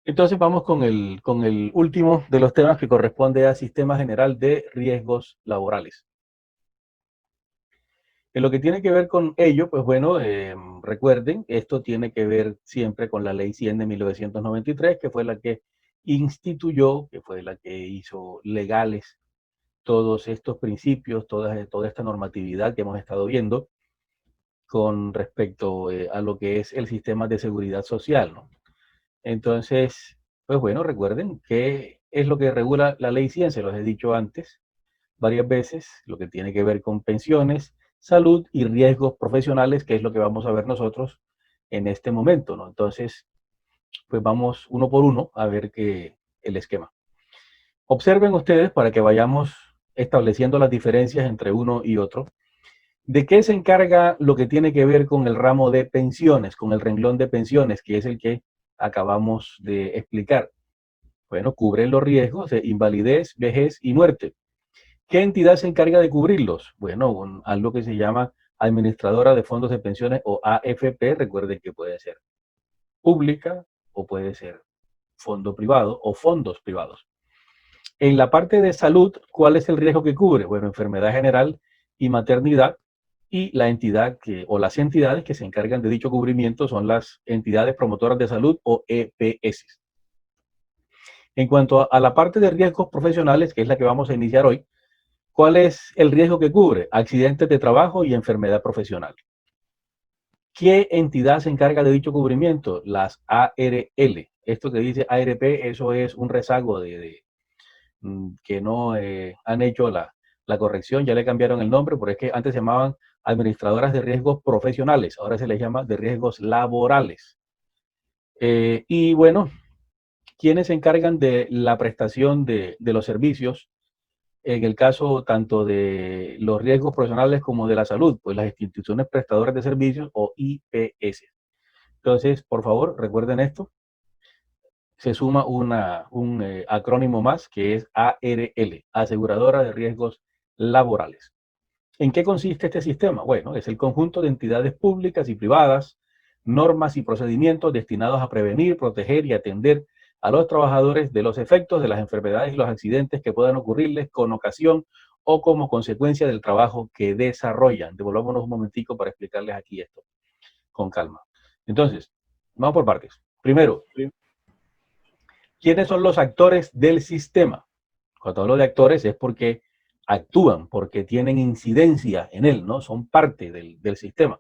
Entonces vamos con el último de los temas que corresponde a Sistema General de Riesgos Laborales. En lo que tiene que ver con ello, pues bueno, recuerden, esto tiene que ver siempre con la Ley 100 de 1993, que fue la que instituyó, que fue la que hizo legales todos estos principios, toda esta normatividad que hemos estado viendo con respecto a lo que es el sistema de seguridad social, ¿no? Entonces, pues bueno, recuerden que es lo que regula la Ley 100, se los he dicho antes varias veces, lo que tiene que ver con pensiones, salud y riesgos profesionales, que es lo que vamos a ver nosotros en este momento, ¿no? Entonces, pues vamos uno por uno a ver el esquema. Observen ustedes para que vayamos estableciendo las diferencias entre uno y otro. ¿De qué se encarga lo que tiene que ver con el ramo de pensiones, con el renglón de pensiones, que es el que acabamos de explicar? Bueno, cubre los riesgos de invalidez, vejez y muerte. ¿Qué entidad se encarga de cubrirlos? Bueno, algo que se llama Administradora de Fondos de Pensiones o AFP. Recuerden que puede ser pública o puede ser fondo privado o fondos privados. En la parte de salud, ¿cuál es el riesgo que cubre? Bueno, enfermedad general y maternidad. Y la entidad o las entidades que se encargan de dicho cubrimiento son las entidades promotoras de salud o EPS. En cuanto a la parte de riesgos profesionales, que es la que vamos a iniciar hoy, ¿cuál es el riesgo que cubre? Accidentes de trabajo y enfermedad profesional. ¿Qué entidad se encarga de dicho cubrimiento? Las ARL. Esto que dice ARP, eso es un rezago que no han hecho la corrección, ya le cambiaron el nombre, porque es que antes se llamaban administradoras de riesgos profesionales, ahora se les llama de riesgos laborales. Y bueno, ¿quiénes se encargan de la prestación de los servicios? En el caso tanto de los riesgos profesionales como de la salud, pues las instituciones prestadoras de servicios o IPS. Entonces, por favor, recuerden esto. Se suma un acrónimo más que es ARL, Aseguradora de Riesgos Laborales. ¿En qué consiste este sistema? Bueno, es el conjunto de entidades públicas y privadas, normas y procedimientos destinados a prevenir, proteger y atender a los trabajadores de los efectos de las enfermedades y los accidentes que puedan ocurrirles con ocasión o como consecuencia del trabajo que desarrollan. Devolvámonos un momentico para explicarles aquí esto con calma. Entonces, vamos por partes. Primero, ¿quiénes son los actores del sistema? Cuando hablo de actores es porque actúan, porque tienen incidencia en él, ¿no? Son parte del sistema.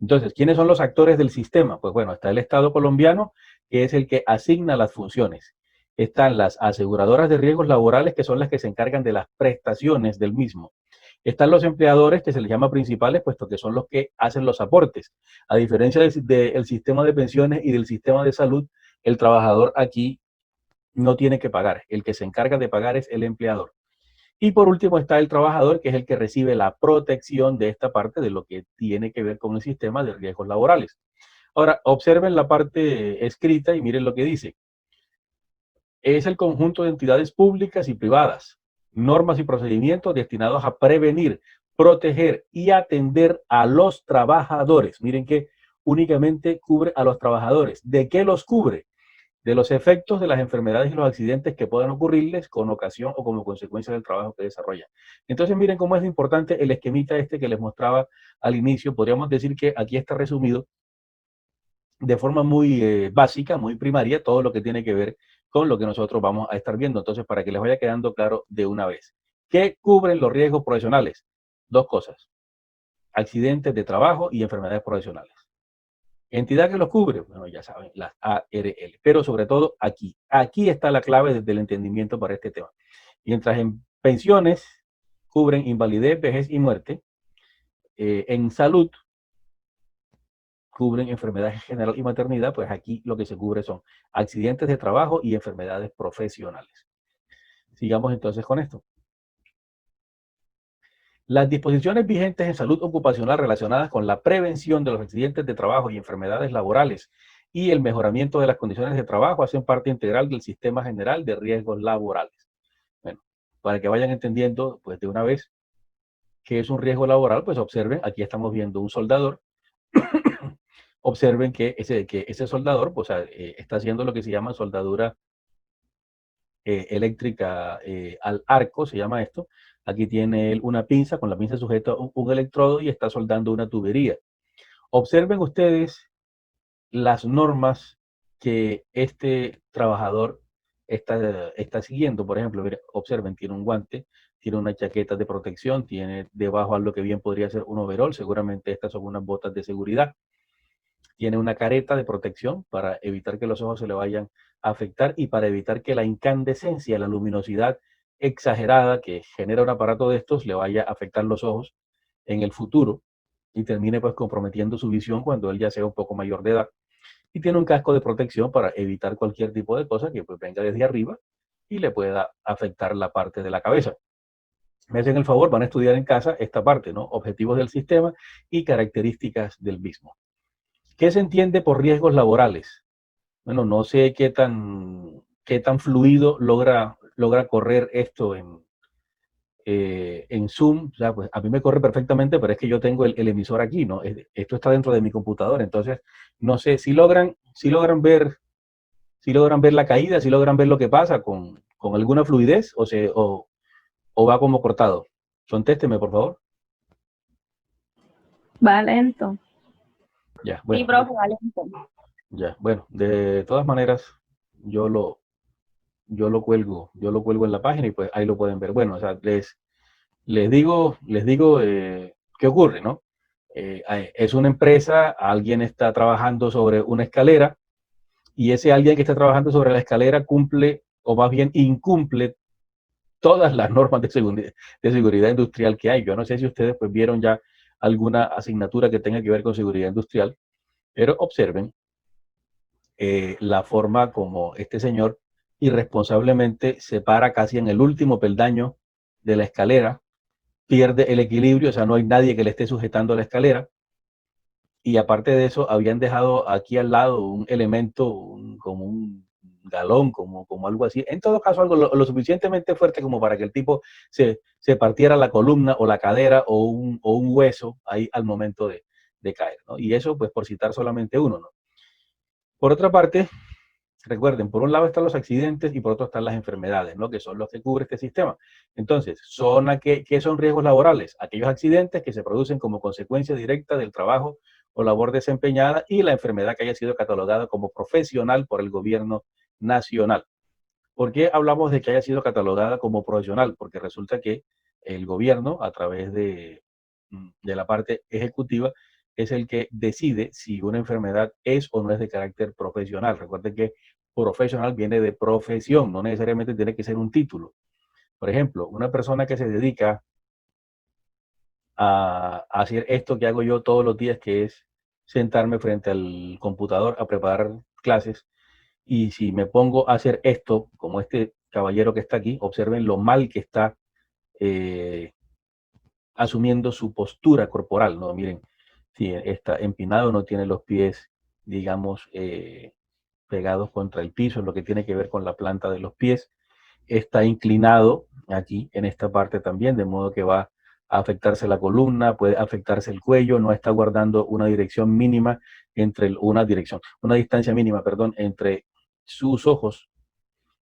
Entonces, ¿quiénes son los actores del sistema? Pues bueno, está el Estado colombiano, que es el que asigna las funciones. Están las aseguradoras de riesgos laborales, que son las que se encargan de las prestaciones del mismo. Están los empleadores, que se les llama principales, puesto que son los que hacen los aportes. A diferencia del sistema de pensiones y del sistema de salud, el trabajador aquí no tiene que pagar. El que se encarga de pagar es el empleador. Y por último está el trabajador, que es el que recibe la protección de esta parte de lo que tiene que ver con el sistema de riesgos laborales. Ahora, observen la parte escrita y miren lo que dice. Es el conjunto de entidades públicas y privadas, normas y procedimientos destinados a prevenir, proteger y atender a los trabajadores. Miren que únicamente cubre a los trabajadores. ¿De qué los cubre? De los efectos de las enfermedades y los accidentes que puedan ocurrirles con ocasión o como consecuencia del trabajo que desarrollan. Entonces, miren cómo es importante el esquemita este que les mostraba al inicio. Podríamos decir que aquí está resumido de forma muy básica, muy primaria, todo lo que tiene que ver con lo que nosotros vamos a estar viendo. Entonces, para que les vaya quedando claro de una vez. ¿Qué cubren los riesgos profesionales? Dos cosas: accidentes de trabajo y enfermedades profesionales. ¿Entidad que los cubre? Bueno, ya saben, las ARL. Pero sobre todo aquí está la clave desde el entendimiento para este tema. Mientras en pensiones cubren invalidez, vejez y muerte, en salud cubren enfermedades general y maternidad, pues aquí lo que se cubre son accidentes de trabajo y enfermedades profesionales. Sigamos entonces con esto. Las disposiciones vigentes en salud ocupacional relacionadas con la prevención de los accidentes de trabajo y enfermedades laborales y el mejoramiento de las condiciones de trabajo hacen parte integral del Sistema General de Riesgos Laborales. Bueno, para que vayan entendiendo, pues de una vez, qué es un riesgo laboral, pues observen, aquí estamos viendo un soldador observen que ese soldador pues, está haciendo lo que se llama soldadura eléctrica al arco, se llama esto. Aquí tiene él una pinza, con la pinza sujeta un electrodo y está soldando una tubería. Observen ustedes las normas que este trabajador está siguiendo. Por ejemplo, mire, observen, tiene un guante, tiene una chaqueta de protección, tiene debajo algo que bien podría ser un overol, seguramente estas son unas botas de seguridad. Tiene una careta de protección para evitar que los ojos se le vayan a afectar y para evitar que la incandescencia, la luminosidad exagerada que genera un aparato de estos le vaya a afectar los ojos en el futuro y termine pues comprometiendo su visión cuando él ya sea un poco mayor de edad. Y tiene un casco de protección para evitar cualquier tipo de cosa que pues venga desde arriba y le pueda afectar la parte de la cabeza. Me hacen el favor, van a estudiar en casa esta parte, ¿no? Objetivos del sistema y características del mismo. ¿Qué se entiende por riesgos laborales? Bueno, no sé qué tan fluido logra correr esto en Zoom. O sea, pues a mí me corre perfectamente, pero es que yo tengo el emisor aquí, ¿no? Esto está dentro de mi computadora, entonces no sé si logran ver la caída, si logran ver lo que pasa con alguna fluidez o va como cortado. Contésteme, por favor. Va lento. Ya, Sí, bueno, profe, va lento. ya, bueno, de todas maneras, yo lo, yo lo cuelgo en la página y pues ahí lo pueden ver. Bueno, o sea, les digo qué ocurre, ¿no? Es una empresa, alguien está trabajando sobre una escalera y ese alguien que está trabajando sobre la escalera cumple, o más bien incumple, todas las normas de seguridad industrial que hay. Yo no sé si ustedes pues vieron ya alguna asignatura que tenga que ver con seguridad industrial, pero observen la forma como este señor irresponsablemente se para casi en el último peldaño de la escalera, pierde el equilibrio, o sea, no hay nadie que le esté sujetando la escalera. Y aparte de eso, habían dejado aquí al lado un elemento, como un galón, como algo así. En todo caso, algo lo suficientemente fuerte como para que el tipo se partiera la columna o la cadera o un hueso ahí al momento de caer, ¿no? Y eso, pues, por citar solamente uno, ¿no? Por otra parte, recuerden, por un lado están los accidentes y por otro están las enfermedades, ¿no? Que son los que cubre este sistema. Entonces, ¿qué son riesgos laborales? Aquellos accidentes que se producen como consecuencia directa del trabajo o labor desempeñada y la enfermedad que haya sido catalogada como profesional por el gobierno nacional. ¿Por qué hablamos de que haya sido catalogada como profesional? Porque resulta que el gobierno, a través de la parte ejecutiva, es el que decide si una enfermedad es o no es de carácter profesional. Recuerden que profesional viene de profesión, no necesariamente tiene que ser un título. Por ejemplo, una persona que se dedica a hacer esto que hago yo todos los días, que es sentarme frente al computador a preparar clases, y si me pongo a hacer esto, como este caballero que está aquí, observen lo mal que está eh, asumiendo su postura corporal, ¿no? Miren, si está empinado, no tiene los pies, digamos, pegados contra el piso, lo que tiene que ver con la planta de los pies. Está inclinado aquí en esta parte también, de modo que va a afectarse la columna, puede afectarse el cuello, no está guardando una dirección mínima una distancia mínima, perdón, entre sus ojos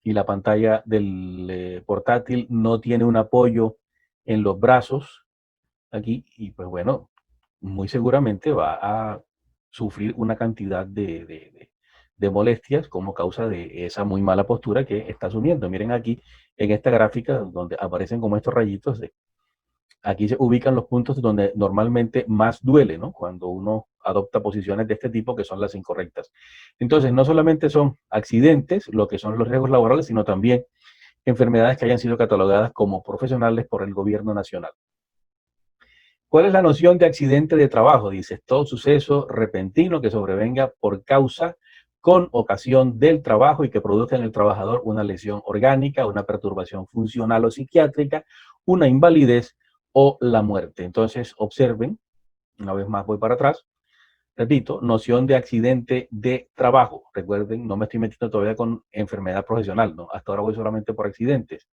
y la pantalla del portátil, no tiene un apoyo en los brazos aquí y pues bueno, muy seguramente va a sufrir una cantidad de molestias como causa de esa muy mala postura que está asumiendo. Miren aquí en esta gráfica donde aparecen como estos rayitos, aquí se ubican los puntos donde normalmente más duele, ¿no? Cuando uno adopta posiciones de este tipo que son las incorrectas. Entonces, no solamente son accidentes, lo que son los riesgos laborales, sino también enfermedades que hayan sido catalogadas como profesionales por el gobierno nacional. ¿Cuál es la noción de accidente de trabajo? Dice, todo suceso repentino que sobrevenga por causa con ocasión del trabajo y que produzca en el trabajador una lesión orgánica, una perturbación funcional o psiquiátrica, una invalidez o la muerte. Entonces, observen, una vez más voy para atrás, repito, noción de accidente de trabajo. Recuerden, no me estoy metiendo todavía con enfermedad profesional, ¿no? Hasta ahora voy solamente por accidentes.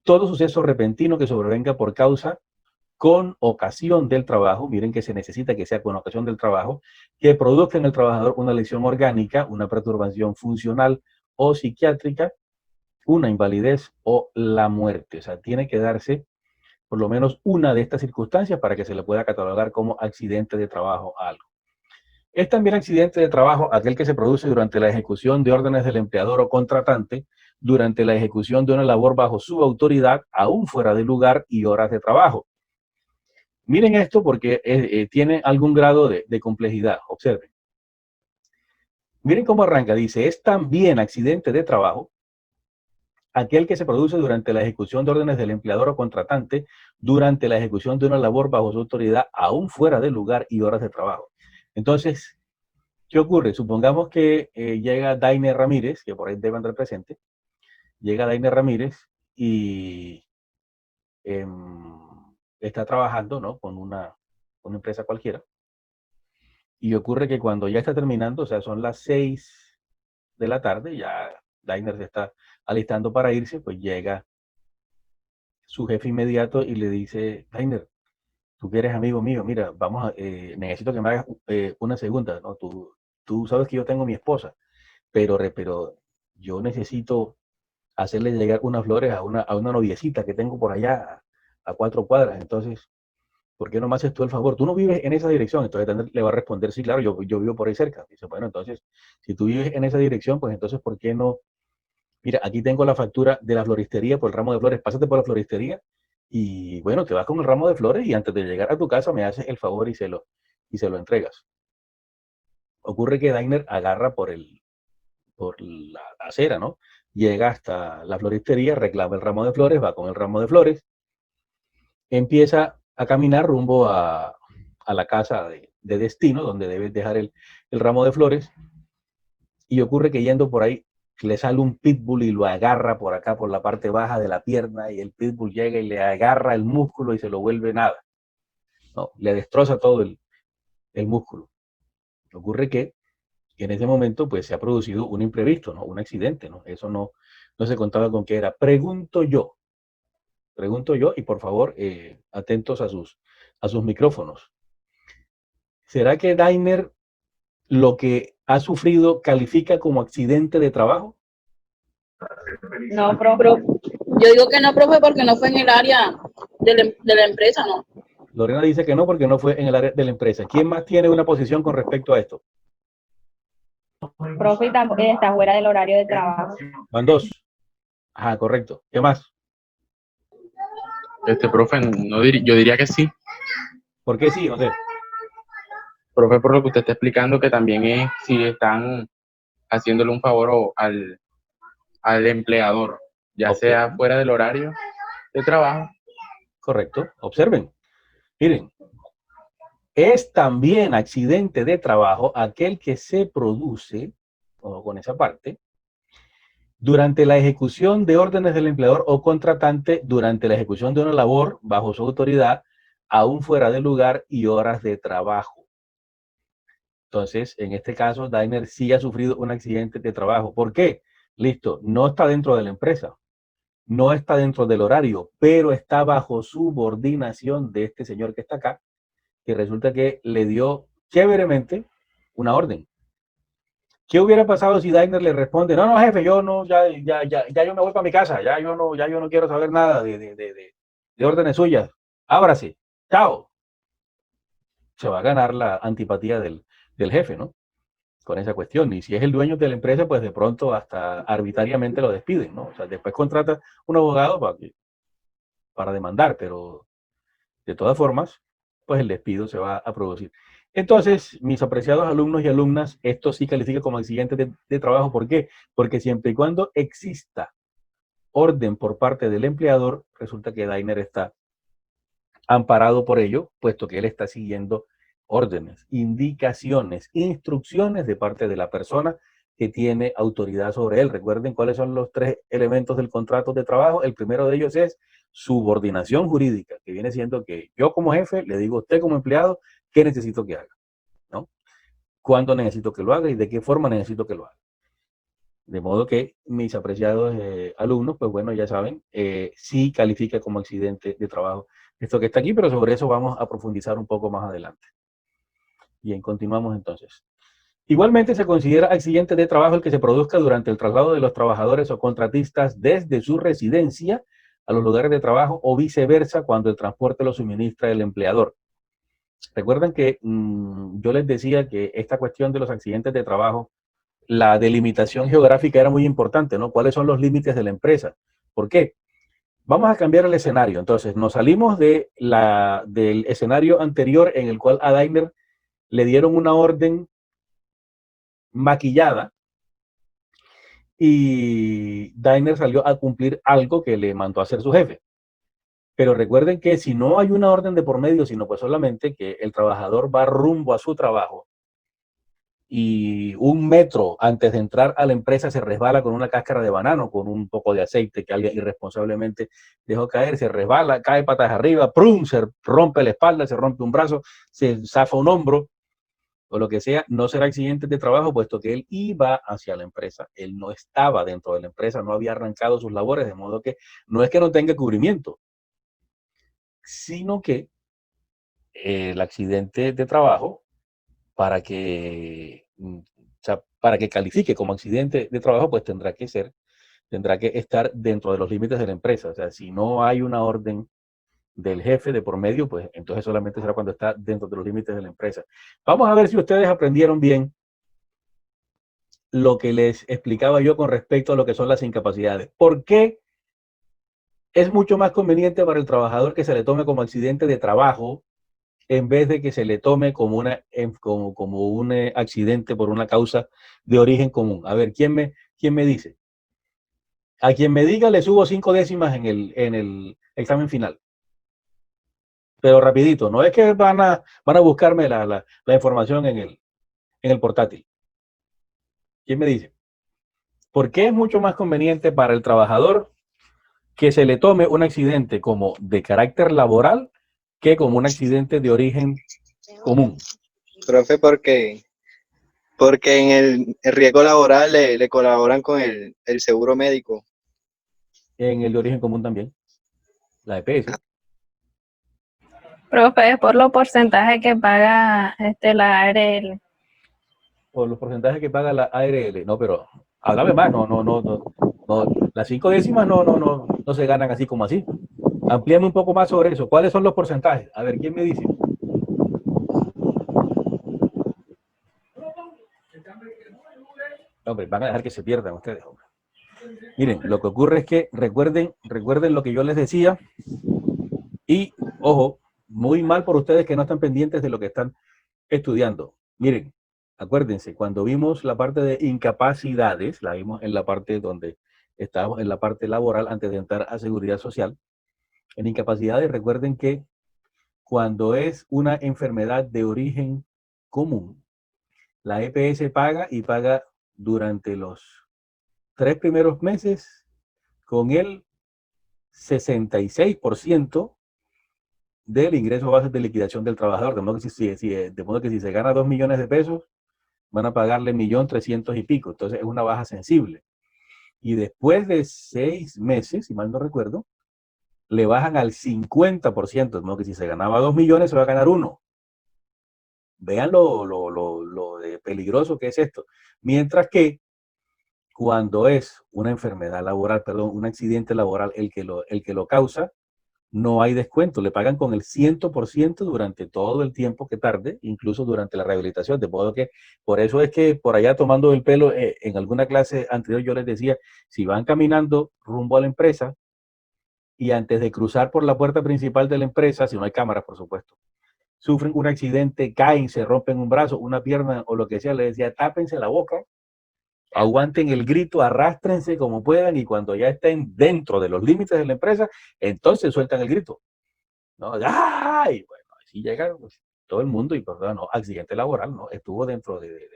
Todo suceso repentino que sobrevenga por causa con ocasión del trabajo, miren que se necesita que sea con ocasión del trabajo, que produzca en el trabajador una lesión orgánica, una perturbación funcional o psiquiátrica, una invalidez o la muerte. O sea, tiene que darse por lo menos una de estas circunstancias para que se le pueda catalogar como accidente de trabajo a algo. Es también accidente de trabajo aquel que se produce durante la ejecución de órdenes del empleador o contratante, durante la ejecución de una labor bajo su autoridad, aún fuera de lugar y horas de trabajo. Miren esto porque tiene algún grado de complejidad. Observen. Miren cómo arranca. Dice, es también accidente de trabajo aquel que se produce durante la ejecución de órdenes del empleador o contratante, durante la ejecución de una labor bajo su autoridad, aún fuera de lugar y horas de trabajo. Entonces, ¿qué ocurre? Supongamos que llega Dainer Ramírez, que por ahí debe andar presente, llega Dainer Ramírez y está trabajando, ¿no?, con una empresa cualquiera. Y ocurre que cuando ya está terminando, o sea, son las 6 de la tarde, ya Dainer se está alistando para irse, pues llega su jefe inmediato y le dice, Dainer, tú que eres amigo mío, mira, necesito que me hagas una segunda, ¿no? Tú sabes que yo tengo mi esposa, pero yo necesito hacerle llegar unas flores a una noviecita que tengo por allá a 4 cuadras. Entonces, ¿por qué no me haces tú el favor? Tú no vives en esa dirección. Entonces le va a responder, sí, claro, yo vivo por ahí cerca. Dice, bueno, entonces, si tú vives en esa dirección, pues entonces, ¿por qué no? Mira, aquí tengo la factura de la floristería por el ramo de flores. Pásate por la floristería y bueno, te vas con el ramo de flores y antes de llegar a tu casa me haces el favor y se lo entregas. Ocurre que Dainer agarra por la acera, ¿no? Llega hasta la floristería, reclama el ramo de flores, va con el ramo de flores, empieza a caminar rumbo a la casa de destino, donde debes dejar el ramo de flores, y ocurre que yendo por ahí, le sale un pitbull y lo agarra por acá, por la parte baja de la pierna, y el pitbull llega y le agarra el músculo y se lo vuelve nada, ¿no? Le destroza todo el músculo. Ocurre que en ese momento, pues, se ha producido un imprevisto, ¿no? Un accidente, ¿no? Eso no se contaba con qué era. Pregunto yo, y por favor, atentos a sus micrófonos. ¿Será que Dainer lo que ha sufrido califica como accidente de trabajo? No, profe. Yo digo que no, profe, porque no fue en el área de la empresa, ¿no? Lorena dice que no, porque no fue en el área de la empresa. ¿Quién más tiene una posición con respecto a esto? Profe, está fuera del horario de trabajo. Van dos. Ajá, correcto. ¿Qué más? Profe, no yo diría que sí. ¿Por qué sí, José? Profe, por lo que usted está explicando, que también es si están haciéndole un favor al empleador, ya Ok. sea fuera del horario de trabajo. Correcto. Observen. Miren, es también accidente de trabajo aquel que se produce, o con esa parte, durante la ejecución de órdenes del empleador o contratante, durante la ejecución de una labor bajo su autoridad, aún fuera de lugar y horas de trabajo. Entonces, en este caso, Dainer sí ha sufrido un accidente de trabajo. ¿Por qué? Listo, no está dentro de la empresa, no está dentro del horario, pero está bajo subordinación de este señor que está acá, que resulta que le dio chéveremente una orden. ¿Qué hubiera pasado si Dainer le responde, no, no, jefe, yo no, ya yo me voy para mi casa, ya yo no quiero saber nada de órdenes suyas, ábrase, chao? Se va a ganar la antipatía del jefe, ¿no? Con esa cuestión. Y si es el dueño de la empresa, pues de pronto hasta arbitrariamente lo despiden, ¿no? O sea, después contrata un abogado para demandar, pero de todas formas, pues el despido se va a producir. Entonces, mis apreciados alumnos y alumnas, esto sí califica como accidente de trabajo. ¿Por qué? Porque siempre y cuando exista orden por parte del empleador, resulta que Dainer está amparado por ello, puesto que él está siguiendo órdenes, indicaciones, instrucciones de parte de la persona que tiene autoridad sobre él. Recuerden cuáles son los 3 elementos del contrato de trabajo. El primero de ellos es subordinación jurídica, que viene siendo que yo como jefe le digo a usted como empleado qué necesito que haga, ¿no? Cuándo necesito que lo haga y de qué forma necesito que lo haga. De modo que mis apreciados alumnos, pues bueno, ya saben, sí califica como accidente de trabajo esto que está aquí, pero sobre eso vamos a profundizar un poco más adelante. Bien, continuamos entonces. Igualmente se considera accidente de trabajo el que se produzca durante el traslado de los trabajadores o contratistas desde su residencia a los lugares de trabajo o viceversa cuando el transporte lo suministra el empleador. Recuerden que yo les decía que esta cuestión de los accidentes de trabajo, la delimitación geográfica era muy importante, ¿no? ¿Cuáles son los límites de la empresa? ¿Por qué? Vamos a cambiar el escenario. Entonces, nos salimos del escenario anterior en el cual a Daimler le dieron una orden maquillada y Daimler salió a cumplir algo que le mandó a hacer su jefe. Pero recuerden que si no hay una orden de por medio, sino pues solamente que el trabajador va rumbo a su trabajo y un metro antes de entrar a la empresa se resbala con una cáscara de banano, con un poco de aceite que alguien irresponsablemente dejó caer, se resbala, cae patas arriba, ¡prum!, se rompe la espalda, se rompe un brazo, se zafa un hombro, o lo que sea, no será accidente de trabajo, puesto que él iba hacia la empresa, él no estaba dentro de la empresa, no había arrancado sus labores, de modo que no es que no tenga cubrimiento, sino que el accidente de trabajo, para que, para que califique como accidente de trabajo, pues tendrá que estar dentro de los límites de la empresa. O sea, si no hay una orden del jefe de por medio, pues entonces solamente será cuando está dentro de los límites de la empresa. Vamos a ver si ustedes aprendieron bien lo que les explicaba yo con respecto a lo que son las incapacidades. ¿Por qué es mucho más conveniente para el trabajador que se le tome como accidente de trabajo en vez de que se le tome como un accidente por una causa de origen común? A ver, ¿quién me dice? A quien me diga le subo 5 décimas en el examen final. Pero rapidito, no es que van a buscarme la información en el portátil. ¿Quién me dice? ¿Por qué es mucho más conveniente para el trabajador que se le tome un accidente como de carácter laboral que como un accidente de origen común? Profe, porque en el riesgo laboral le colaboran con el seguro médico. En el de origen común también, la EPS. Profe, es por los porcentajes que paga la ARL. Por los porcentajes que paga la ARL. No, pero háblame más, no. Las 5 décimas no se ganan así como así. Amplíame un poco más sobre eso. ¿Cuáles son los porcentajes? A ver, ¿quién me dice? Hombre, van a dejar que se pierdan ustedes, hombre. Miren, lo que ocurre es que recuerden lo que yo les decía y, ojo, muy mal por ustedes que no están pendientes de lo que están estudiando. Miren, acuérdense, cuando vimos la parte de incapacidades, la vimos en la parte donde estábamos en la parte laboral antes de entrar a seguridad social. En incapacidades, recuerden que cuando es una enfermedad de origen común, la EPS paga y paga durante los 3 primeros meses con el 66% del ingreso base de liquidación del trabajador. De modo que si se gana 2 millones de pesos, van a pagarle 1.300.000 y pico. Entonces es una baja sensible. Y después de 6 meses, si mal no recuerdo, le bajan al 50%. De modo que si se ganaba 2 millones, se va a ganar 1. Vean lo de peligroso que es esto. Mientras que cuando es una enfermedad laboral, perdón, un accidente laboral el que lo causa, no hay descuento, le pagan con el 100% durante todo el tiempo que tarde, incluso durante la rehabilitación, de modo que por eso es que por allá tomando el pelo, en alguna clase anterior yo les decía, si van caminando rumbo a la empresa y antes de cruzar por la puerta principal de la empresa, si no hay cámaras por supuesto, sufren un accidente, caen, se rompen un brazo, una pierna o lo que sea, les decía, tápense la boca, aguanten el grito, arrástrense como puedan y cuando ya estén dentro de los límites de la empresa, entonces sueltan el grito. ¿No? ¡Ay! Bueno, así llega pues, todo el mundo y, perdón, no, accidente laboral, ¿no? Estuvo dentro de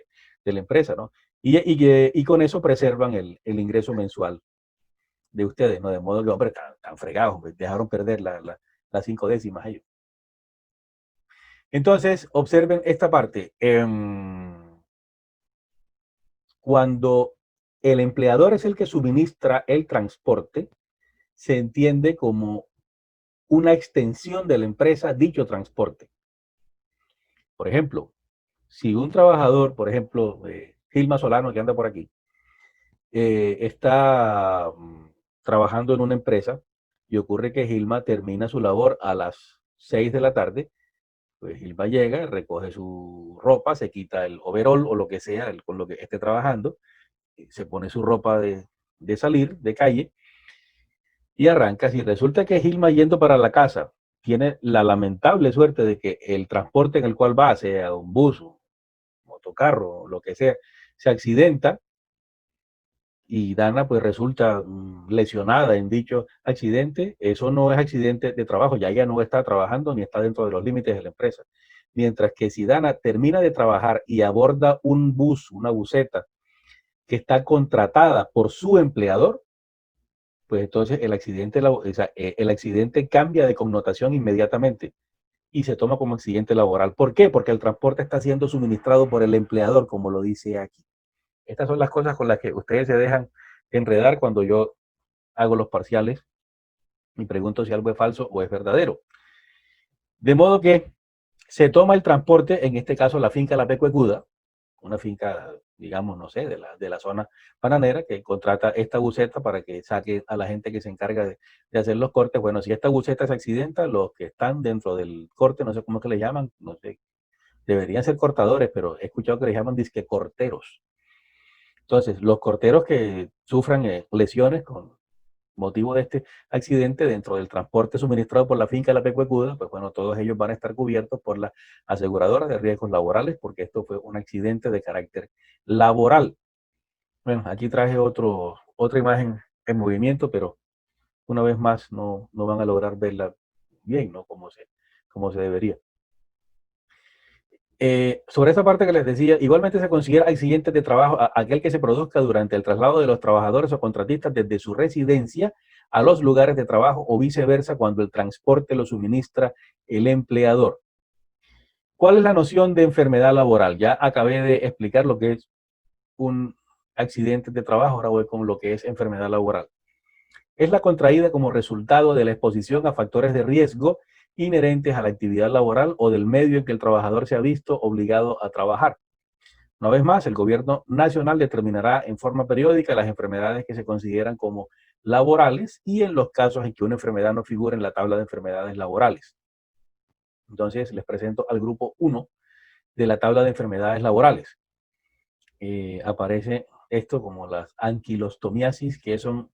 la empresa, ¿no? Y con eso preservan el ingreso mensual de ustedes, ¿no? De modo que, hombre, tan fregados, pues, dejaron perder las 5 décimas ellos. Entonces, observen esta parte. Cuando el empleador es el que suministra el transporte, se entiende como una extensión de la empresa dicho transporte. Por ejemplo, si un trabajador, por ejemplo, Gilma Solano, que anda por aquí, está trabajando en una empresa y ocurre que Gilma termina su labor a las 6 de la tarde, pues Gilma llega, recoge su ropa, se quita el overol o lo que sea con lo que esté trabajando, se pone su ropa de salir, de calle, y arranca. Si resulta que Gilma yendo para la casa tiene la lamentable suerte de que el transporte en el cual va, sea un bus, un motocarro, lo que sea, se accidenta, y Dana pues resulta lesionada en dicho accidente, eso no es accidente de trabajo, ya ella no está trabajando ni está dentro de los límites de la empresa. Mientras que si Dana termina de trabajar y aborda un bus, una buseta, que está contratada por su empleador, pues entonces el accidente cambia de connotación inmediatamente y se toma como accidente laboral. ¿Por qué? Porque el transporte está siendo suministrado por el empleador, como lo dice aquí. Estas son las cosas con las que ustedes se dejan enredar cuando yo hago los parciales y pregunto si algo es falso o es verdadero. De modo que se toma el transporte, en este caso la finca La Pecuecuda, una finca, digamos, no sé, de la zona bananera, que contrata esta buseta para que saque a la gente que se encarga de hacer los cortes. Bueno, si esta buseta se accidenta, los que están dentro del corte, no sé cómo es que le llaman, no sé, deberían ser cortadores, pero he escuchado que le llaman disque corteros. Entonces, los corteros que sufran lesiones con motivo de este accidente dentro del transporte suministrado por la finca de La Pecuecuda, pues bueno, todos ellos van a estar cubiertos por la aseguradora de riesgos laborales, porque esto fue un accidente de carácter laboral. Bueno, aquí traje otra imagen en movimiento, pero una vez más no van a lograr verla bien, ¿no? Como se debería. Sobre esa parte que les decía, igualmente se considera accidente de trabajo aquel que se produzca durante el traslado de los trabajadores o contratistas desde su residencia a los lugares de trabajo o viceversa cuando el transporte lo suministra el empleador. ¿Cuál es la noción de enfermedad laboral? Ya acabé de explicar lo que es un accidente de trabajo, ahora voy con lo que es enfermedad laboral. Es la contraída como resultado de la exposición a factores de riesgo inherentes a la actividad laboral o del medio en que el trabajador se ha visto obligado a trabajar. Una vez más, el gobierno nacional determinará en forma periódica las enfermedades que se consideran como laborales y en los casos en que una enfermedad no figura en la tabla de enfermedades laborales. Entonces, les presento al grupo 1 de la tabla de enfermedades laborales. Aparece esto como las anquilostomiasis, que son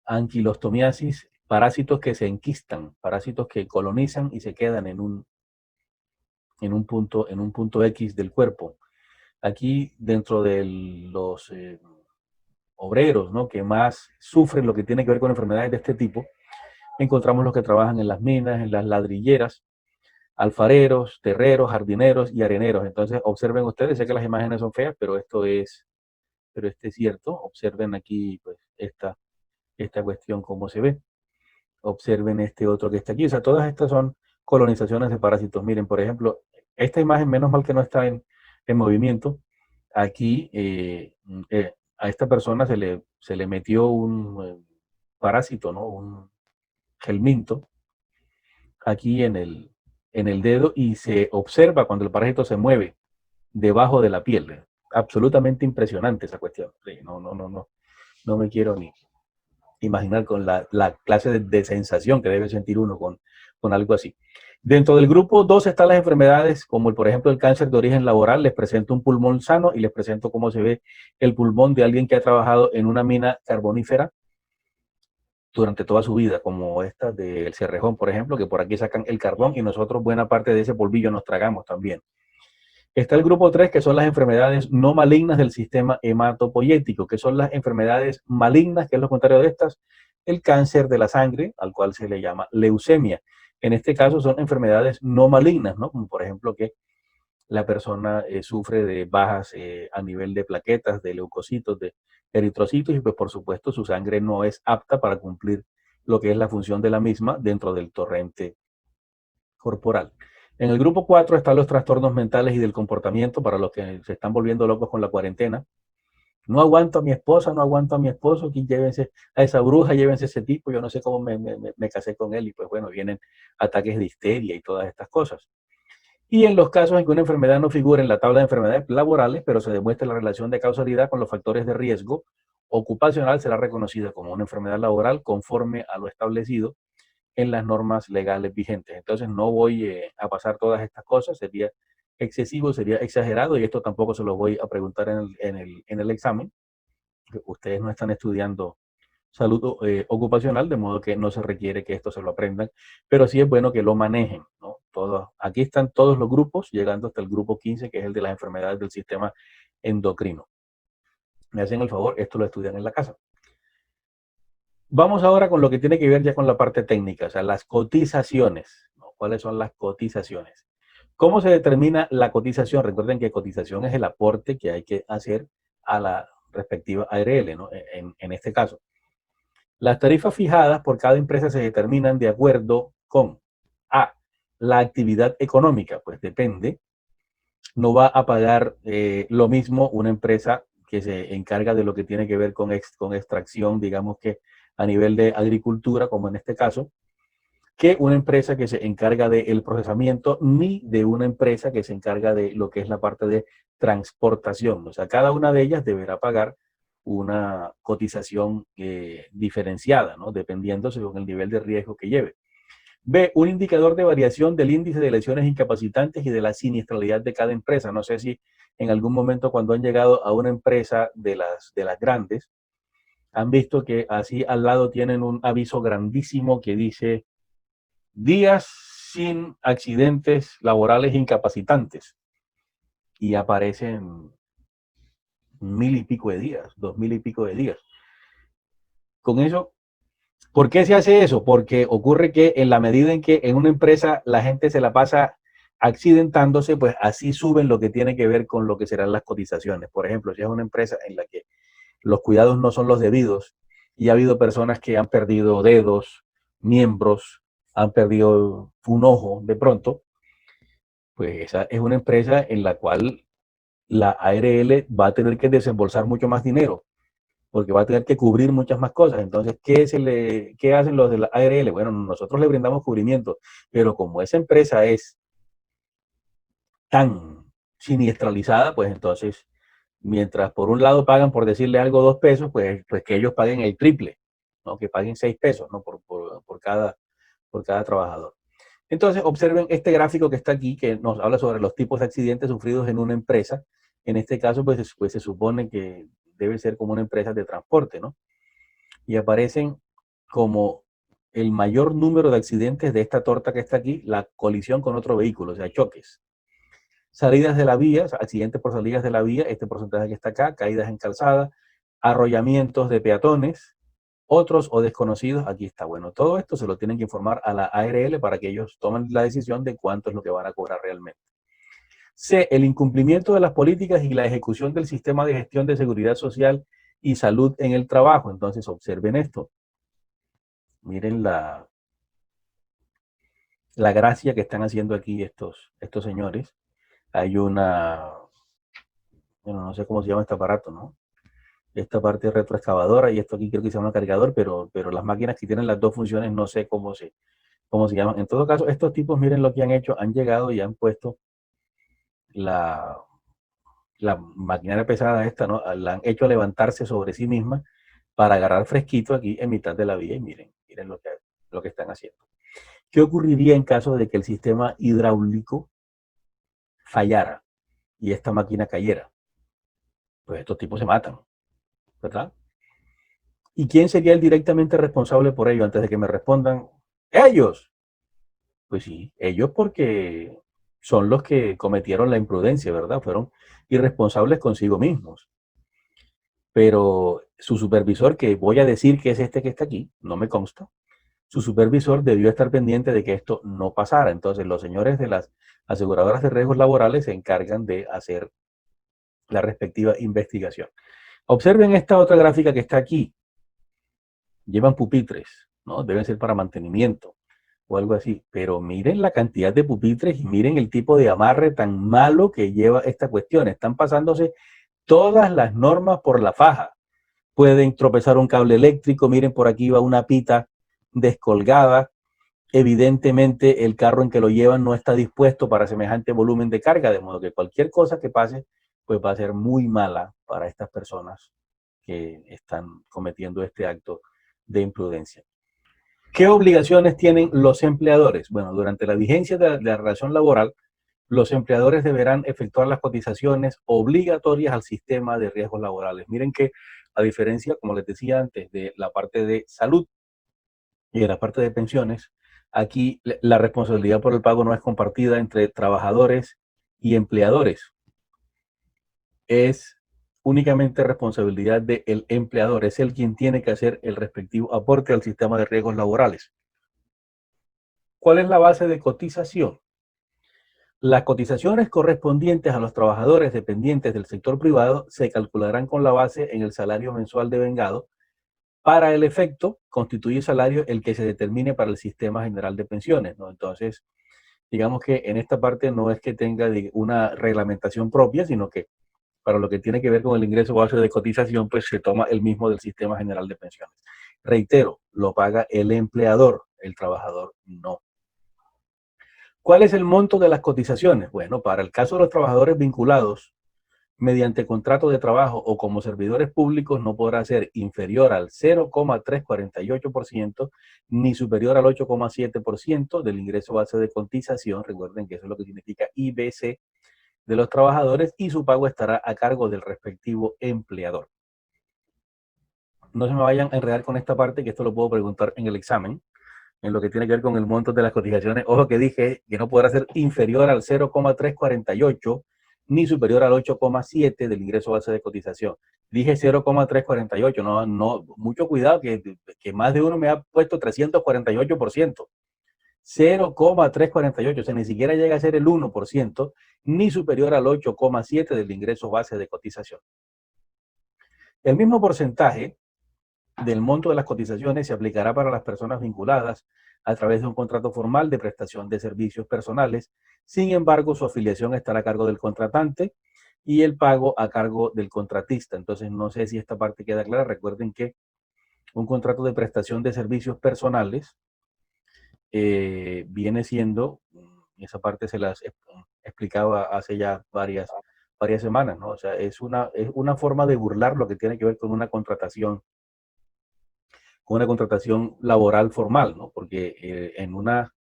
anquilostomiasis, parásitos que se enquistan, parásitos que colonizan y se quedan en un punto X del cuerpo. Aquí, dentro de los obreros, ¿no?, que más sufren lo que tiene que ver con enfermedades de este tipo, encontramos los que trabajan en las minas, en las ladrilleras, alfareros, terreros, jardineros y areneros. Entonces, observen ustedes, sé que las imágenes son feas, pero esto es cierto. Observen aquí, pues, esta cuestión, cómo se ve. Observen este otro que está aquí. O sea, todas estas son colonizaciones de parásitos. Miren, por ejemplo, esta imagen, menos mal que no está en movimiento. Aquí a esta persona se le metió un parásito, ¿no? Un gelminto aquí en el dedo y se observa cuando el parásito se mueve debajo de la piel. Absolutamente impresionante esa cuestión. Sí, no me quiero ni imaginar con la clase de sensación que debe sentir uno con algo así. Dentro del grupo 2 están las enfermedades como por ejemplo el cáncer de origen laboral. Les presento un pulmón sano y les presento cómo se ve el pulmón de alguien que ha trabajado en una mina carbonífera durante toda su vida, como esta del Cerrejón, por ejemplo, que por aquí sacan el carbón y nosotros buena parte de ese polvillo nos tragamos también. Está el grupo 3, que son las enfermedades no malignas del sistema hematopoyético, que son las enfermedades malignas, que es lo contrario de estas, el cáncer de la sangre, al cual se le llama leucemia. En este caso son enfermedades no malignas, ¿no? Como por ejemplo que la persona sufre de bajas a nivel de plaquetas, de leucocitos, de eritrocitos, y pues por supuesto su sangre no es apta para cumplir lo que es la función de la misma dentro del torrente corporal. En el grupo 4 están los trastornos mentales y del comportamiento para los que se están volviendo locos con la cuarentena. No aguanto a mi esposa, no aguanto a mi esposo, aquí llévense a esa bruja, llévense a ese tipo, yo no sé cómo me casé con él y pues bueno, vienen ataques de histeria y todas estas cosas. Y en los casos en que una enfermedad no figura en la tabla de enfermedades laborales, pero se demuestra la relación de causalidad con los factores de riesgo ocupacional, será reconocida como una enfermedad laboral conforme a lo establecido en las normas legales vigentes. Entonces no voy a pasar todas estas cosas, sería excesivo, sería exagerado y esto tampoco se lo voy a preguntar en el examen. Ustedes no están estudiando salud ocupacional, de modo que no se requiere que esto se lo aprendan, pero sí es bueno que lo manejen, ¿no? Aquí están todos los grupos, llegando hasta el grupo 15, que es el de las enfermedades del sistema endocrino. Me hacen el favor, esto lo estudian en la casa. Vamos ahora con lo que tiene que ver ya con la parte técnica, o sea, las cotizaciones, ¿no? ¿Cuáles son las cotizaciones? ¿Cómo se determina la cotización? Recuerden que cotización es el aporte que hay que hacer a la respectiva ARL, ¿no? En este caso. Las tarifas fijadas por cada empresa se determinan de acuerdo con A, la actividad económica, pues depende. No va a pagar lo mismo una empresa que se encarga de lo que tiene que ver con extracción, digamos que a nivel de agricultura, como en este caso, que una empresa que se encarga del procesamiento, ni de una empresa que se encarga de lo que es la parte de transportación. O sea, cada una de ellas deberá pagar una cotización diferenciada, ¿no? Dependiendo según el nivel de riesgo que lleve. B, un indicador de variación del índice de lesiones incapacitantes y de la siniestralidad de cada empresa. No sé si en algún momento cuando han llegado a una empresa de las grandes, han visto que así al lado tienen un aviso grandísimo que dice días sin accidentes laborales incapacitantes. Y aparecen 1000 y pico de días, 2000 y pico de días. Con eso, ¿por qué se hace eso? Porque ocurre que en la medida en que en una empresa la gente se la pasa accidentándose, pues así suben lo que tiene que ver con lo que serán las cotizaciones. Por ejemplo, si es una empresa en la que los cuidados no son los debidos y ha habido personas que han perdido dedos, miembros, han perdido un ojo de pronto, pues esa es una empresa en la cual la ARL va a tener que desembolsar mucho más dinero, porque va a tener que cubrir muchas más cosas. Entonces, ¿qué hacen los de la ARL? Bueno, nosotros le brindamos cubrimiento, pero como esa empresa es tan siniestralizada, pues entonces, mientras por un lado pagan por decirle algo 2 pesos, pues que ellos paguen el triple, ¿no? Que paguen 6 pesos, ¿no? por cada trabajador. Entonces, observen este gráfico que está aquí, que nos habla sobre los tipos de accidentes sufridos en una empresa. En este caso, pues se supone que debe ser como una empresa de transporte, ¿no? Y aparecen como el mayor número de accidentes de esta torta que está aquí, la colisión con otro vehículo, o sea, choques. Salidas de la vía, accidentes por salidas de la vía, este porcentaje que está acá, caídas en calzada, arrollamientos de peatones, otros o desconocidos, aquí está. Bueno, todo esto se lo tienen que informar a la ARL para que ellos tomen la decisión de cuánto es lo que van a cobrar realmente. C, el incumplimiento de las políticas y la ejecución del sistema de gestión de seguridad social y salud en el trabajo. Entonces, observen esto. Miren la gracia que están haciendo aquí estos señores. Hay una, bueno, no sé cómo se llama este aparato, ¿no? Esta parte retroexcavadora y esto aquí creo que se llama cargador, pero las máquinas que tienen las dos funciones no sé cómo se llaman. En todo caso, estos tipos, miren lo que han hecho, han llegado y han puesto la maquinaria pesada esta, ¿no? La han hecho levantarse sobre sí misma para agarrar fresquito aquí en mitad de la vía y miren lo que están haciendo. ¿Qué ocurriría en caso de que el sistema hidráulico fallara y esta máquina cayera? Pues estos tipos se matan, ¿verdad? ¿Y quién sería el directamente responsable por ello? Antes de que me respondan, ¡ellos! Pues sí, ellos porque son los que cometieron la imprudencia, ¿verdad? Fueron irresponsables consigo mismos. Pero su supervisor, que voy a decir que es este que está aquí, no me consta, su supervisor debió estar pendiente de que esto no pasara. Entonces, los señores de las aseguradoras de riesgos laborales se encargan de hacer la respectiva investigación. Observen esta otra gráfica que está aquí. Llevan pupitres, ¿no? Deben ser para mantenimiento o algo así. Pero miren la cantidad de pupitres y miren el tipo de amarre tan malo que lleva esta cuestión. Están pasándose todas las normas por la faja. Pueden tropezar un cable eléctrico, miren, por aquí va una pita descolgada. Evidentemente el carro en que lo llevan no está dispuesto para semejante volumen de carga, de modo que cualquier cosa que pase, pues va a ser muy mala para estas personas que están cometiendo este acto de imprudencia. ¿Qué obligaciones tienen los empleadores? Bueno, durante la vigencia de la relación laboral, los empleadores deberán efectuar las cotizaciones obligatorias al sistema de riesgos laborales. Miren que, a diferencia, como les decía antes, de la parte de salud y de la parte de pensiones, aquí la responsabilidad por el pago no es compartida entre trabajadores y empleadores. Es únicamente responsabilidad del empleador. Es el quien tiene que hacer el respectivo aporte al sistema de riesgos laborales. ¿Cuál es la base de cotización? Las cotizaciones correspondientes a los trabajadores dependientes del sector privado se calcularán con la base en el salario mensual devengado. Para el efecto, constituye salario el que se determine para el sistema general de pensiones, ¿no? Entonces, digamos que en esta parte no es que tenga una reglamentación propia, sino que para lo que tiene que ver con el ingreso base de cotización, pues se toma el mismo del sistema general de pensiones. Reitero, lo paga el empleador, el trabajador no. ¿Cuál es el monto de las cotizaciones? Bueno, para el caso de los trabajadores vinculados mediante contrato de trabajo o como servidores públicos no podrá ser inferior al 0,348% ni superior al 8,7% del ingreso base de cotización. Recuerden que eso es lo que significa IBC de los trabajadores y su pago estará a cargo del respectivo empleador. No se me vayan a enredar con esta parte, que esto lo puedo preguntar en el examen. En lo que tiene que ver con el monto de las cotizaciones, ojo que dije que no podrá ser inferior al 0,348 ni superior al 8,7 del ingreso base de cotización. Dije 0,348, no, mucho cuidado que más de uno me ha puesto 348%. 0,348, o sea, ni siquiera llega a ser el 1%, ni superior al 8,7 del ingreso base de cotización. El mismo porcentaje del monto de las cotizaciones se aplicará para las personas vinculadas a través de un contrato formal de prestación de servicios personales. Sin embargo, su afiliación estará a cargo del contratante y el pago a cargo del contratista. Entonces, no sé si esta parte queda clara. Recuerden que un contrato de prestación de servicios personales viene siendo, esa parte se las explicaba hace ya varias semanas, ¿no? O sea, es una forma de burlar lo que tiene que ver con una contratación laboral formal, ¿no? Porque en una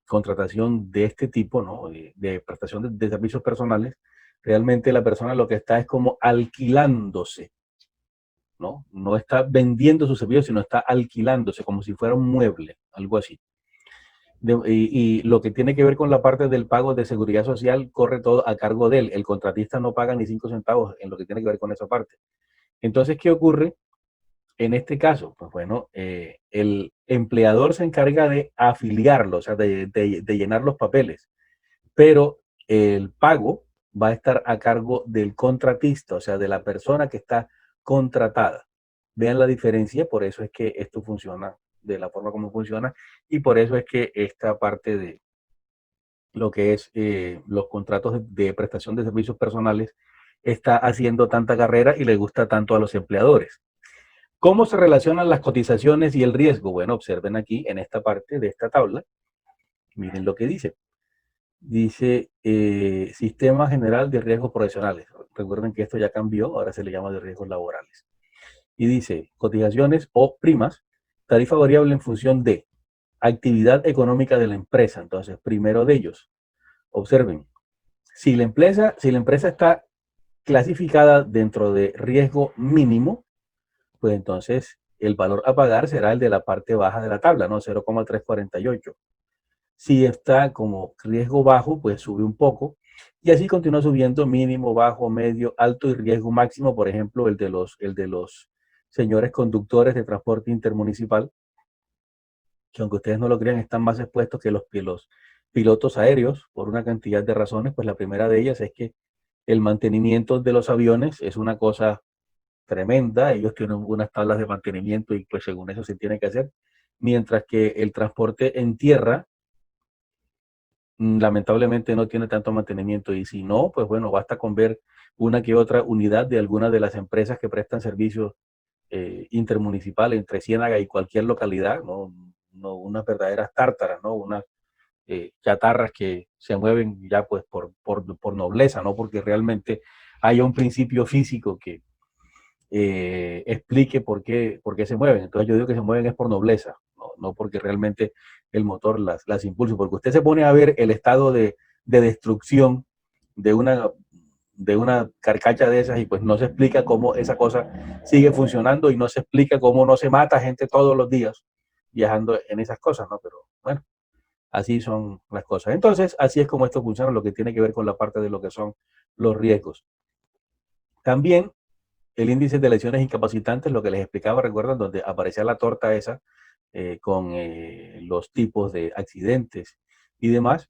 contratación de este tipo, ¿no? De prestación de servicios personales, realmente la persona lo que está es como alquilándose, ¿no? No está vendiendo sus servicios, sino está alquilándose como si fuera un mueble, algo así. Y lo que tiene que ver con la parte del pago de seguridad social corre todo a cargo de él. El contratista no paga ni 5 centavos en lo que tiene que ver con esa parte. Entonces, ¿qué ocurre en este caso? Pues bueno, el empleador se encarga de afiliarlo, o sea, de llenar los papeles, pero el pago va a estar a cargo del contratista, o sea, de la persona que está contratada. Vean la diferencia, por eso es que esto funciona de la forma como funciona y por eso es que esta parte de lo que es los contratos de prestación de servicios personales está haciendo tanta carrera y le gusta tanto a los empleadores. ¿Cómo se relacionan las cotizaciones y el riesgo? Bueno, observen aquí en esta parte de esta tabla. Miren lo que dice. Dice Sistema General de Riesgos Profesionales. Recuerden que esto ya cambió, ahora se le llama de riesgos laborales. Y dice cotizaciones o primas, tarifa variable en función de actividad económica de la empresa. Entonces, primero de ellos, observen, si la empresa está clasificada dentro de riesgo mínimo, pues entonces el valor a pagar será el de la parte baja de la tabla, ¿no? 0,348. Si está como riesgo bajo, pues sube un poco y así continúa subiendo mínimo, bajo, medio, alto y riesgo máximo, por ejemplo, el de los señores conductores de transporte intermunicipal, que aunque ustedes no lo crean, están más expuestos que los pilotos aéreos por una cantidad de razones. Pues la primera de ellas es que el mantenimiento de los aviones es una cosa tremenda. Ellos tienen unas tablas de mantenimiento y pues según eso se tiene que hacer. Mientras que el transporte en tierra lamentablemente no tiene tanto mantenimiento, y si no, pues bueno, basta con ver una que otra unidad de alguna de las empresas que prestan servicios intermunicipales entre Ciénaga y cualquier localidad, ¿no? No, unas verdaderas tártaras, ¿no? Unas chatarras que se mueven ya pues por nobleza, no porque realmente haya un principio físico que explique por qué se mueven. Entonces yo digo que se mueven es por nobleza, no porque realmente el motor las impulse, porque usted se pone a ver el estado de destrucción de una carcacha de esas y pues no se explica cómo esa cosa sigue funcionando, y no se explica cómo no se mata gente todos los días viajando en esas cosas, ¿no? Pero bueno, así son las cosas. Entonces, así es como esto funciona, lo que tiene que ver con la parte de lo que son los riesgos. También el índice de lesiones incapacitantes, lo que les explicaba, recuerdan, donde aparecía la torta esa con los tipos de accidentes y demás.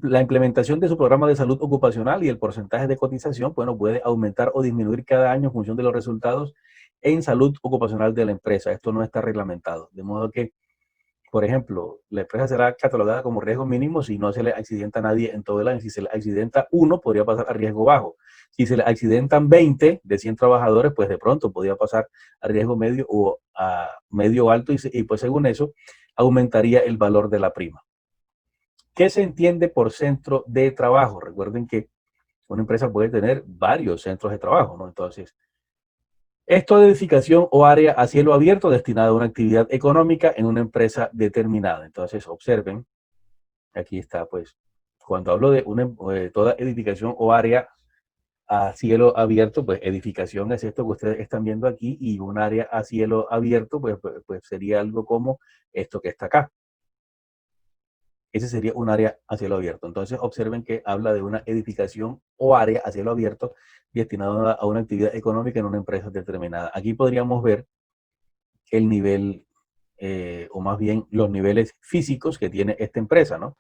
La implementación de su programa de salud ocupacional y el porcentaje de cotización, bueno, puede aumentar o disminuir cada año en función de los resultados en salud ocupacional de la empresa. Esto no está reglamentado, de modo que, por ejemplo, la empresa será catalogada como riesgo mínimo si no se le accidenta a nadie en todo el año. Si se le accidenta uno, podría pasar a riesgo bajo. Si se le accidentan 20 de 100 trabajadores, pues de pronto podría pasar a riesgo medio o a medio alto, y pues según eso aumentaría el valor de la prima. ¿Qué se entiende por centro de trabajo? Recuerden que una empresa puede tener varios centros de trabajo, ¿no? Entonces, esto de edificación o área a cielo abierto destinada a una actividad económica en una empresa determinada. Entonces, observen, aquí está, pues, cuando hablo de toda edificación o área a cielo abierto, pues edificación es esto que ustedes están viendo aquí, y un área a cielo abierto, pues sería algo como esto que está acá. Ese sería un área a cielo abierto. Entonces, observen que habla de una edificación o área a cielo abierto destinada a una actividad económica en una empresa determinada. Aquí podríamos ver el nivel, o más bien los niveles físicos que tiene esta empresa, ¿no?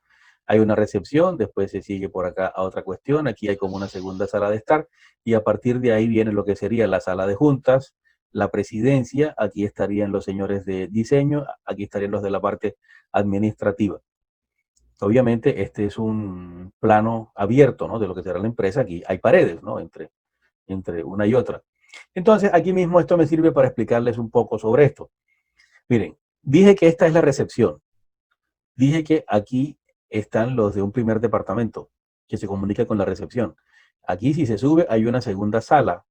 Hay una recepción, después se sigue por acá a otra cuestión, aquí hay como una segunda sala de estar, y a partir de ahí viene lo que sería la sala de juntas, la presidencia, aquí estarían los señores de diseño, aquí estarían los de la parte administrativa. Obviamente este es un plano abierto, ¿no? De lo que será la empresa. Aquí hay paredes, ¿no? Entre una y otra. Entonces, aquí mismo esto me sirve para explicarles un poco sobre esto. Miren, dije que esta es la recepción. Dije que aquí están los de un primer departamento que se comunica con la recepción. Aquí, si se sube, hay una segunda sala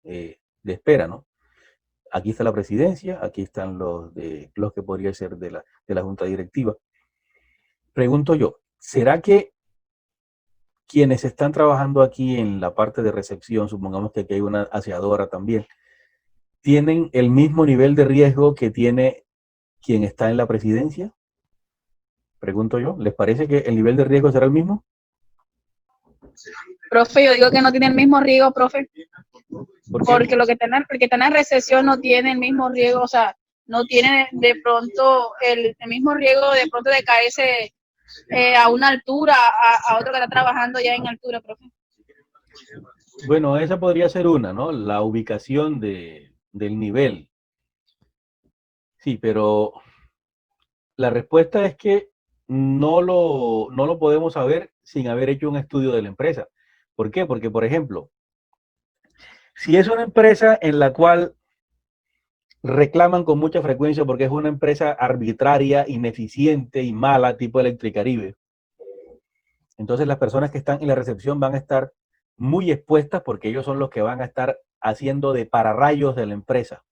de espera, ¿no? Aquí está la presidencia, aquí están los que podría ser de la junta directiva. Pregunto yo, ¿será que quienes están trabajando aquí en la parte de recepción, supongamos que aquí hay una aseadora también, tienen el mismo nivel de riesgo que tiene quien está en la presidencia? Pregunto yo, ¿les parece que el nivel de riesgo será el mismo? Profe, yo digo que no tiene el mismo riesgo, profe. ¿Por qué? Porque el que está en recesión no tiene el mismo riesgo, o sea, no tiene de pronto el mismo riesgo de pronto de caerse a una altura, a otro que está trabajando ya en altura, profe. Bueno, esa podría ser una, ¿no? La ubicación del nivel. Sí, pero la respuesta es que no lo podemos saber sin haber hecho un estudio de la empresa. ¿Por qué? Porque, por ejemplo, si es una empresa en la cual reclaman con mucha frecuencia porque es una empresa arbitraria, ineficiente y mala, tipo Electricaribe, entonces las personas que están en la recepción van a estar muy expuestas, porque ellos son los que van a estar haciendo de pararrayos de la empresa,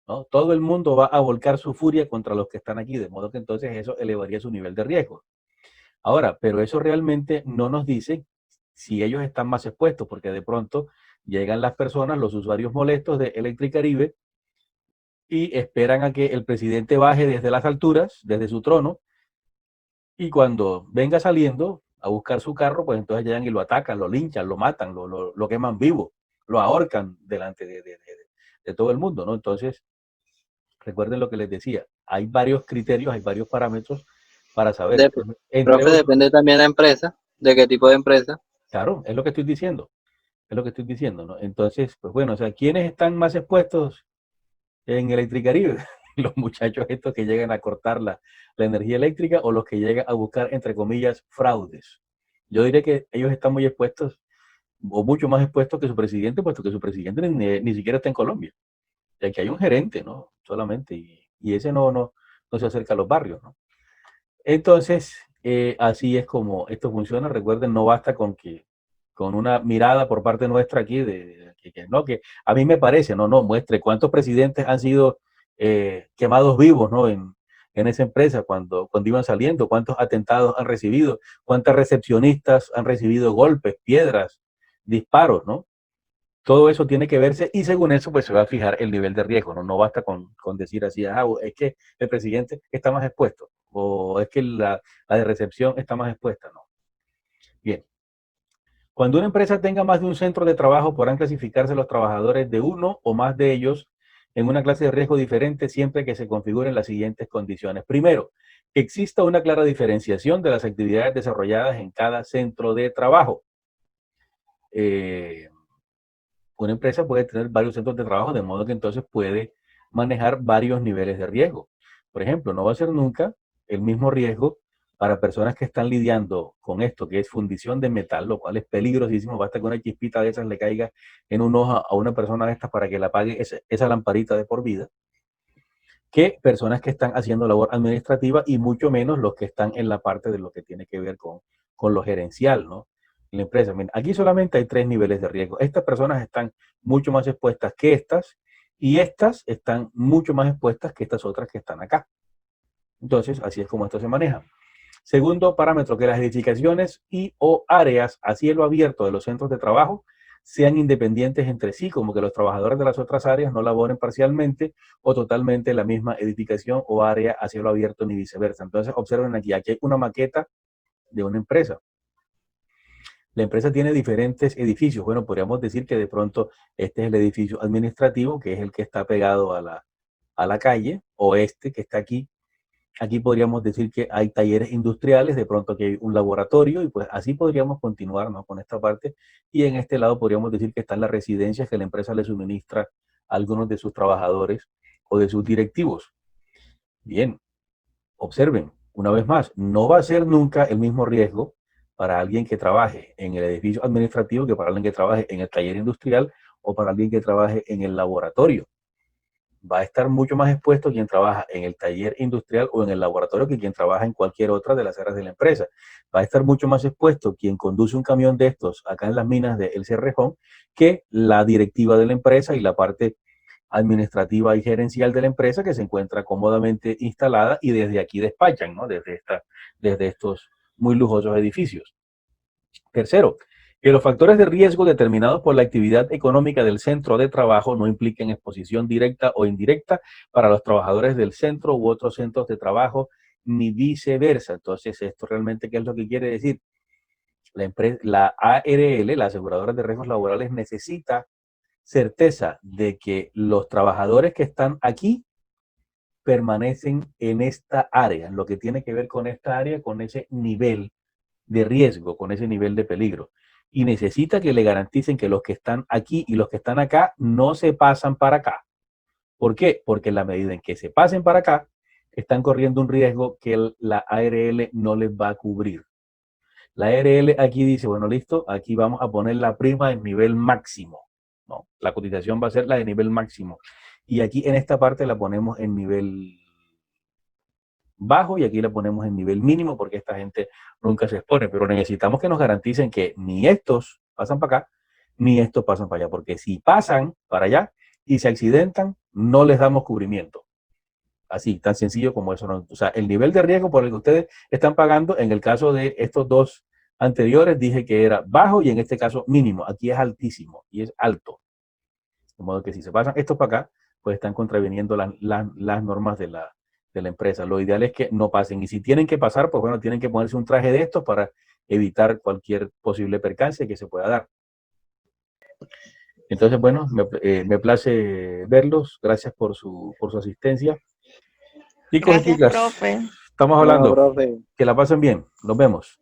¿no? Todo el mundo va a volcar su furia contra los que están aquí, de modo que entonces eso elevaría su nivel de riesgo. Ahora, pero eso realmente no nos dice si ellos están más expuestos, porque de pronto llegan las personas, los usuarios molestos de Electricaribe, y esperan a que el presidente baje desde las alturas, desde su trono, y cuando venga saliendo a buscar su carro, pues entonces llegan y lo atacan, lo linchan, lo matan, lo queman vivo, lo ahorcan delante de todo el mundo, ¿no? Entonces, recuerden lo que les decía, hay varios criterios, hay varios parámetros para saber. Profe, depende también de la empresa, de qué tipo de empresa. Claro, es lo que estoy diciendo, ¿no? Entonces, pues bueno, o sea, ¿quiénes están más expuestos en Electricaribe? los muchachos estos que llegan a cortar la energía eléctrica o los que llegan a buscar, entre comillas, fraudes. Yo diría que ellos están muy expuestos, o mucho más expuestos que su presidente, puesto que su presidente ni siquiera está en Colombia. Ya que hay un gerente, ¿no? Solamente, y ese no se acerca a los barrios, ¿no? Entonces, así es como esto funciona. Recuerden, no basta con una mirada por parte nuestra aquí que a mí me parece, no, muestre cuántos presidentes han sido quemados vivos, ¿no? En esa empresa cuando iban saliendo, cuántos atentados han recibido, cuántas recepcionistas han recibido golpes, piedras, disparos, ¿no? Todo eso tiene que verse y según eso pues se va a fijar el nivel de riesgo, ¿no? No basta con decir así, es que el presidente está más expuesto o es que la de recepción está más expuesta, ¿no? Bien. Cuando una empresa tenga más de un centro de trabajo, podrán clasificarse los trabajadores de uno o más de ellos en una clase de riesgo diferente siempre que se configuren las siguientes condiciones. Primero, que exista una clara diferenciación de las actividades desarrolladas en cada centro de trabajo. Una empresa puede tener varios centros de trabajo, de modo que entonces puede manejar varios niveles de riesgo. Por ejemplo, no va a ser nunca el mismo riesgo para personas que están lidiando con esto, que es fundición de metal, lo cual es peligrosísimo. Basta que una chispita de esas le caiga en un ojo a una persona de estas para que la apague esa lamparita de por vida, que personas que están haciendo labor administrativa y mucho menos los que están en la parte de lo que tiene que ver con lo gerencial, ¿no? La empresa. Aquí solamente hay 3 niveles de riesgo. Estas personas están mucho más expuestas que estas y estas están mucho más expuestas que estas otras que están acá. Entonces, así es como esto se maneja. Segundo parámetro, que las edificaciones y o áreas a cielo abierto de los centros de trabajo sean independientes entre sí, como que los trabajadores de las otras áreas no laboren parcialmente o totalmente en la misma edificación o área a cielo abierto ni viceversa. Entonces, observen aquí hay una maqueta de una empresa. La empresa tiene diferentes edificios. Bueno, podríamos decir que de pronto este es el edificio administrativo, que es el que está pegado a la calle, o este que está aquí. Aquí podríamos decir que hay talleres industriales, de pronto que hay un laboratorio, y pues así podríamos continuar, ¿no?, con esta parte. Y en este lado podríamos decir que están las residencias que la empresa le suministra a algunos de sus trabajadores o de sus directivos. Bien, observen, una vez más, no va a ser nunca el mismo riesgo para alguien que trabaje en el edificio administrativo que para alguien que trabaje en el taller industrial o para alguien que trabaje en el laboratorio. Va a estar mucho más expuesto quien trabaja en el taller industrial o en el laboratorio que quien trabaja en cualquier otra de las áreas de la empresa. Va a estar mucho más expuesto quien conduce un camión de estos acá en las minas de El Cerrejón que la directiva de la empresa y la parte administrativa y gerencial de la empresa que se encuentra cómodamente instalada y desde aquí despachan, ¿no?, desde estos muy lujosos edificios. Tercero, que los factores de riesgo determinados por la actividad económica del centro de trabajo no impliquen exposición directa o indirecta para los trabajadores del centro u otros centros de trabajo, ni viceversa. Entonces, ¿esto realmente qué es lo que quiere decir? La ARL, la aseguradora de riesgos laborales, necesita certeza de que los trabajadores que están aquí permanecen en esta área, lo que tiene que ver con esta área, con ese nivel de riesgo, con ese nivel de peligro. Y necesita que le garanticen que los que están aquí y los que están acá no se pasan para acá. ¿Por qué? Porque en la medida en que se pasen para acá, están corriendo un riesgo que la ARL no les va a cubrir. La ARL aquí dice, bueno, listo, aquí vamos a poner la prima en nivel máximo. No, la cotización va a ser la de nivel máximo. Y aquí en esta parte la ponemos en nivel bajo y aquí la ponemos en nivel mínimo porque esta gente nunca se expone, pero necesitamos que nos garanticen que ni estos pasan para acá, ni estos pasan para allá, porque si pasan para allá y se accidentan, no les damos cubrimiento. Así, tan sencillo como eso. ¿No? O sea, el nivel de riesgo por el que ustedes están pagando, en el caso de estos dos anteriores, dije que era bajo y en este caso mínimo. Aquí es altísimo y es alto. De modo que si se pasan estos para acá, pues están contraviniendo las normas de la empresa. Lo ideal es que no pasen. Y si tienen que pasar, pues bueno, tienen que ponerse un traje de estos para evitar cualquier posible percance que se pueda dar. Entonces, bueno, me place verlos. Gracias por su asistencia. Chicos y chicas, profe. estamos hablando. No, profe. Que la pasen bien. Nos vemos.